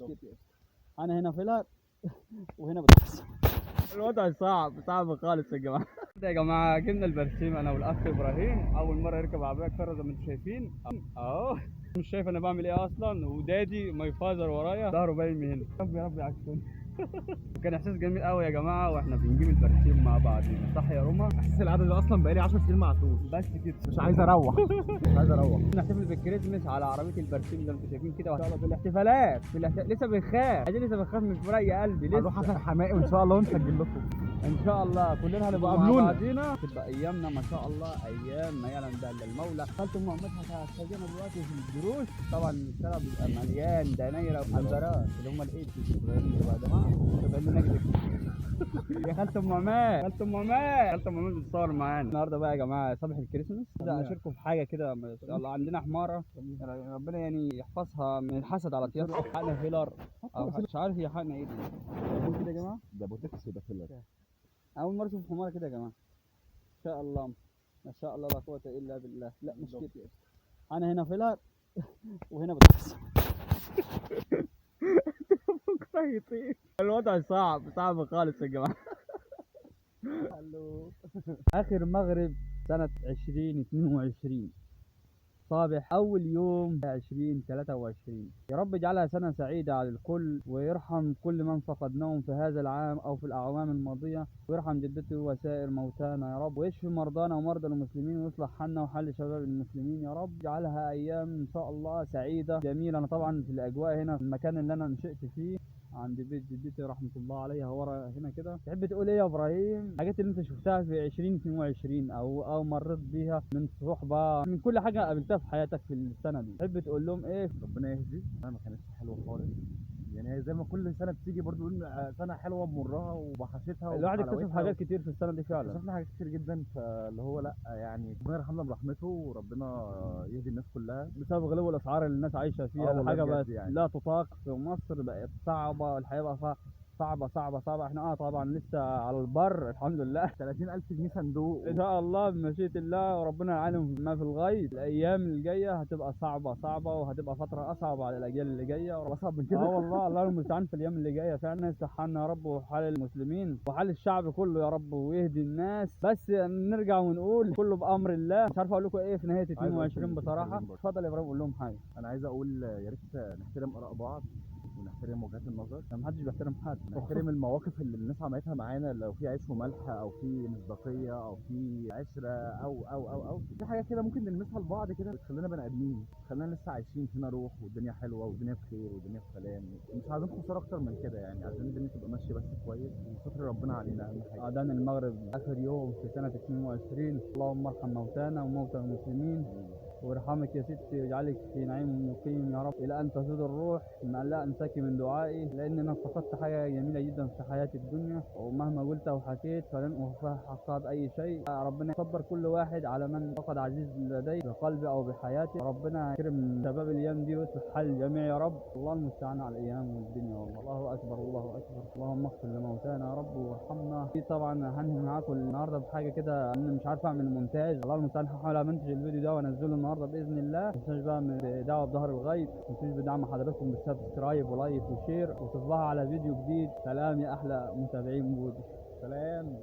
مش كده. انا هنا فيلر وهنا بتحصل. الوضع صعب خالص يا جماعه. ده يا جماعه جبنا البرسيم انا والاخ ابراهيم، اول مره يركب عربيه كره زي ما انتم شايفين اهو. مش شايف انا بعمل ايه اصلا، ودادي ماي فازر ورايا ظهره باين من هنا. ربي ربي يعكسوني. كان احساس جميل قوي يا جماعه واحنا بنجيب البرسيم مع بعضينا، صح يا روما؟ احساس العدد ده اصلا بقالي 10 سنين ما عدتوش. بس كده مش عايز اروح. مش عايز اروح. نحتفل بالكريسماس على عربيه البرسيم زي ما انتم شايفين كده، وان شاء الله في الاحتفالات لسه بنخاف، عايزين لسه بنخاف من فراق يا قلبي لسه. هنروح حسن حماقي وان شاء الله ونسجل لكم. ان شاء الله كلنا هنبقى مع قابلونا. بعضينا، تبقى ايامنا ما شاء الله ايام ما يعلم بها الا المولى. خالتي ام مدحت هتخرجنا دلوقتي في الدروس، طبعا الشارع بيبقى مليان دنايره وحنجرات اللي هم الايد الصغيرين دول يا جماعه، تبقى لنا نجد. يا خالتي ام عماد، خالتي ام عماد، خالتي ام عماد بتصور معانا النهارده بقى يا جماعه صباح الكريسماس. بدأ اشارككم في حاجه كده ما شاء الله، عندنا حماره ربنا يعني يحفظها من الحسد على طيارها، حقنا فيلر او مش عارف هي حقنا ايه دي. شايفين كده يا جماعه، ده بوتكس وده فيلر. اول مره اشوف حماره كده يا جماعه. ما شاء الله ما شاء الله لا قوه الا بالله. لا مش كده، انا هنا فيلر وهنا بتحصل. بكره يطير. الوضع صعب خالص يا جماعه. اخر مغرب سنه 2022 صابح أول يوم 2023. يا رب اجعلها سنة سعيدة على الكل، ويرحم كل من فقدناهم في هذا العام أو في الأعوام الماضية، ويرحم جدته وسائر موتانا يا رب، ويشفي مرضانا ومرضى المسلمين، ويصلح حالنا وحال شباب المسلمين يا رب. اجعلها أيام إن شاء الله سعيدة جميلة. أنا طبعا في الأجواء هنا في المكان اللي أنا نشأت فيه عند بيت جدتي رحمة الله عليها ورا هنا كده. تحب تقول ايه يا ابراهيم؟ الحاجات اللي انت شفتها في 2022 او مريت بيها من صحبة، من كل حاجة قابلتها في حياتك في السنة دي، تحب تقول لهم ايه؟ ربنا يهدي. انا ما كانتش حلوه خالص، يعني هي زي ما كل سنه بتيجي برضو نقول سنه حلوه بمرها وبحشتها الواحد اكتشف وحلاوتها حاجات كتير في السنة دي فعلا. اكتشفنا حاجات كتير جدا، فاللي هو لا يعني ربنا يرحمنا برحمته وربنا يهدي الناس كلها. بسبب غلو الاسعار اللي الناس عايشة فيها، والله الحاجة بجد بقت يعني. لا تطاق في مصر، بقت صعبة، الحياة بقى صعبة. احنا طبعا لسه على البر الحمد لله. 30,000 جنيه صندوق. ان شاء الله بمشيئة الله وربنا العالم ما في الغيب. الايام الجايه هتبقى صعبه وهتبقى فتره اصعب على الاجيال اللي جايه واصعب من كده. والله الله المستعان في الايام اللي جايه فعلا. يصلح حالنا يا رب وحال المسلمين وحال الشعب كله يا رب، ويهدي الناس. بس نرجع ونقول كله بامر الله. مش عارف اقول لكم ايه في نهايه 22 بصراحه. اتفضل يا ابراهيم قول لهم حاجه. انا عايز اقول يا ريت نحترم اراء بعض ونحترم وجهات النظر. ما حدش بيحترم حد. نحترم المواقف اللي الناس عملتها معانا، لو في عيش وملح او في مصداقيه او في عشره او في حاجه كده ممكن نلمسها لبعض كده بتخلينا بني ادمين، تخلينا لسه عايشين فينا روح والدنيا حلوه والدنيا بخير والدنيا في سلام. مش عايزين خساره اكتر من كده، يعني عايزين الدنيا تبقى ماشيه بس كويس وستر ربنا علينا اهم حاجه. اذان المغرب اخر يوم في سنه 22. اللهم ارحم موتانا وموتى المسلمين، وارحمك يا ستي واجعلك في نعيم مقيم يا رب الى ان تزول الروح. ما لا انساك من دعائي، لان انا فقدت حاجه جميله جدا في حياتي الدنيا، ومهما قلت وحكيت فلن احقق اي شيء. ربنا يصبر كل واحد على من فقد عزيز لديه بقلبه او بحياته. ربنا يكرم شباب الايام دي ويصلح حال الجميع يا رب. الله المستعان على الايام والدنيا. والله الله اكبر الله اكبر. اللهم اغفر لموتانا يا رب وارحمنا. في طبعا هنهي معاكم النهارده بحاجه كده، انا مش عارف اعمل مونتاج. الله المستعان. هحاول امنتج الفيديو ده وانزله النهارده باذن الله. ما تنسوش بقى من دعوه بظهر الغيب، ما تنسوش بدعم حضراتكم بالسبسكرايب ولايك وشير، وتصبحوا على فيديو جديد. سلام يا احلى متابعين بودي. سلام.